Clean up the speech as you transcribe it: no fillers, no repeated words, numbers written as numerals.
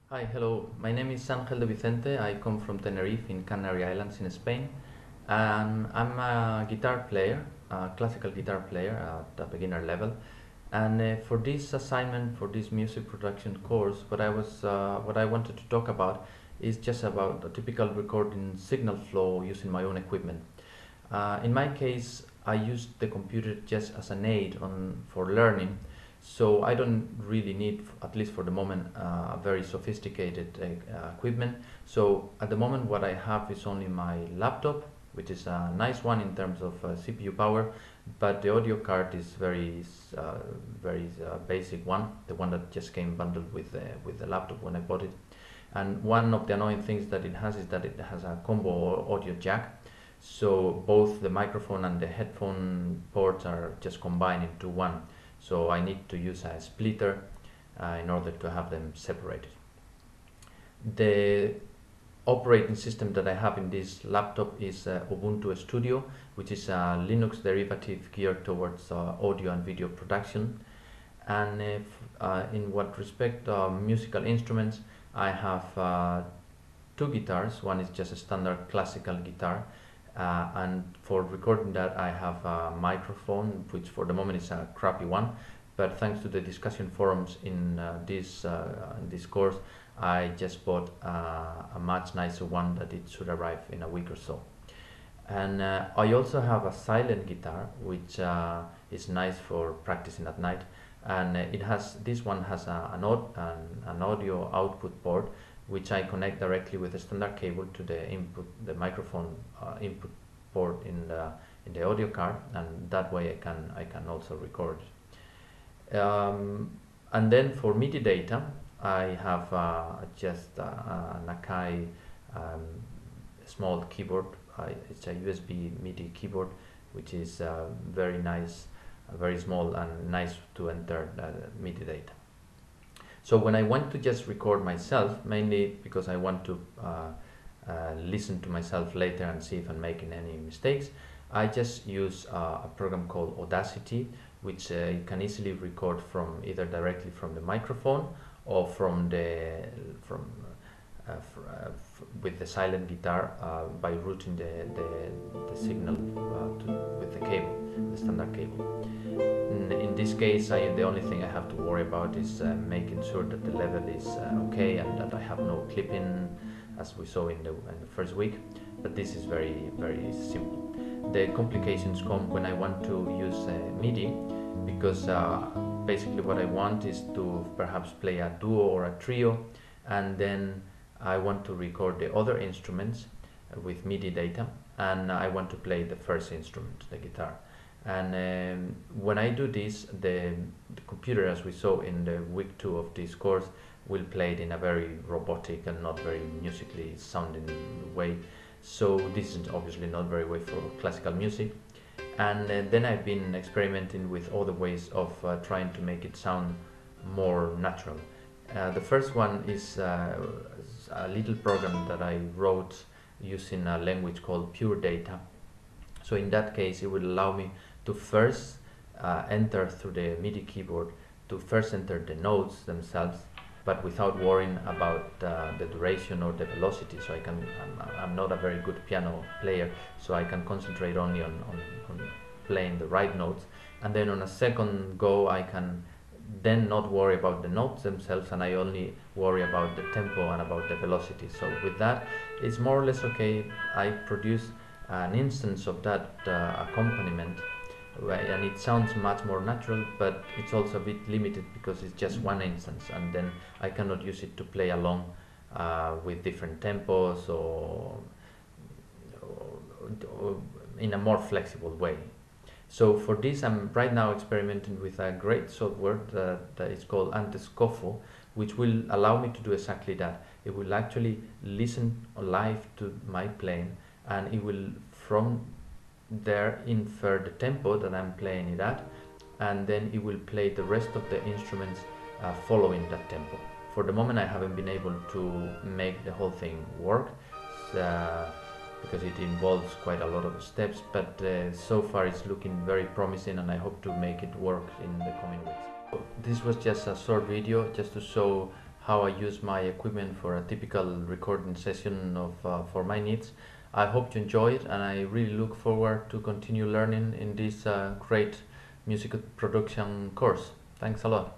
Hi, hello. My name is Ángel de Vicente. I come from Tenerife in Canary Islands in Spain. And I'm a guitar player, a classical guitar player at the beginner level. And for this assignment, for this music production course, what I wanted to talk about is just about a typical recording signal flow using my own equipment. In my case, I use the computer just as an aid for learning, so I don't really need, at least for the moment, very sophisticated equipment. So at the moment, what I have is only my laptop, which is a nice one in terms of CPU power, but the audio card is very basic one, the one that just came bundled with the laptop when I bought it. And one of the annoying things that it has is that it has a combo audio jack, so both the microphone and the headphone ports are just combined into one, so I need to use a splitter in order to have them separated. The operating system that I have in this laptop is Ubuntu Studio, which is a Linux derivative geared towards audio and video production. And in what respect musical instruments, I have two guitars. One is just a standard classical guitar, and for recording that I have a microphone, which for the moment is a crappy one, but thanks to the discussion forums in this course, I just bought a much nicer one that it should arrive in a week or so. And I also have a silent guitar, which is nice for practicing at night. And this one has an audio output port, which I connect directly with a standard cable to the microphone input port in the audio card, and that way I can also record. And then for MIDI data, I have just an Akai small keyboard. It's a USB MIDI keyboard, which is very nice, very small and nice to enter MIDI data. So when I want to just record myself, mainly because I want to listen to myself later and see if I'm making any mistakes, I just use a program called Audacity, which you can easily record from either directly from the microphone or with the silent guitar by routing the signal with the cable, the standard cable. In this case, the only thing I have to worry about is making sure that the level is okay and that I have no clipping, as we saw in the first week. But this is very simple. The complications come when I want to use MIDI, because basically what I want is to perhaps play a duo or a trio, and then I want to record the other instruments with MIDI data, and I want to play the first instrument, the guitar. And when I do this, the computer, as we saw in the week 2 of this course, will play it in a very robotic and not very musically sounding way. So this is obviously not very way for classical music. And then I've been experimenting with other ways of trying to make it sound more natural. The first one is a little program that I wrote using a language called Pure Data. So in that case, it will allow me to first enter through the MIDI keyboard, to first enter the notes themselves, but without worrying about the duration or the velocity. So I'm not a very good piano player, so I can concentrate only on playing the right notes. And then on a second go, I can then not worry about the notes themselves, and I only worry about the tempo and about the velocity. So with that, it's more or less okay. I produce an instance of that accompaniment, and it sounds much more natural, but it's also a bit limited because it's just one instance, and then I cannot use it to play along with different tempos or in a more flexible way. So for this, I'm right now experimenting with a great software that is called Antescofo, which will allow me to do exactly that. It will actually listen live to my playing, and it will from there infer the tempo that I'm playing it at, and then it will play the rest of the instruments following that tempo. For the moment, I haven't been able to make the whole thing work, because it involves quite a lot of steps, but so far it's looking very promising, and I hope to make it work in the coming weeks. This was just a short video just to show how I use my equipment for a typical recording session for my needs. I hope you enjoy it, and I really look forward to continue learning in this great music production course. Thanks a lot.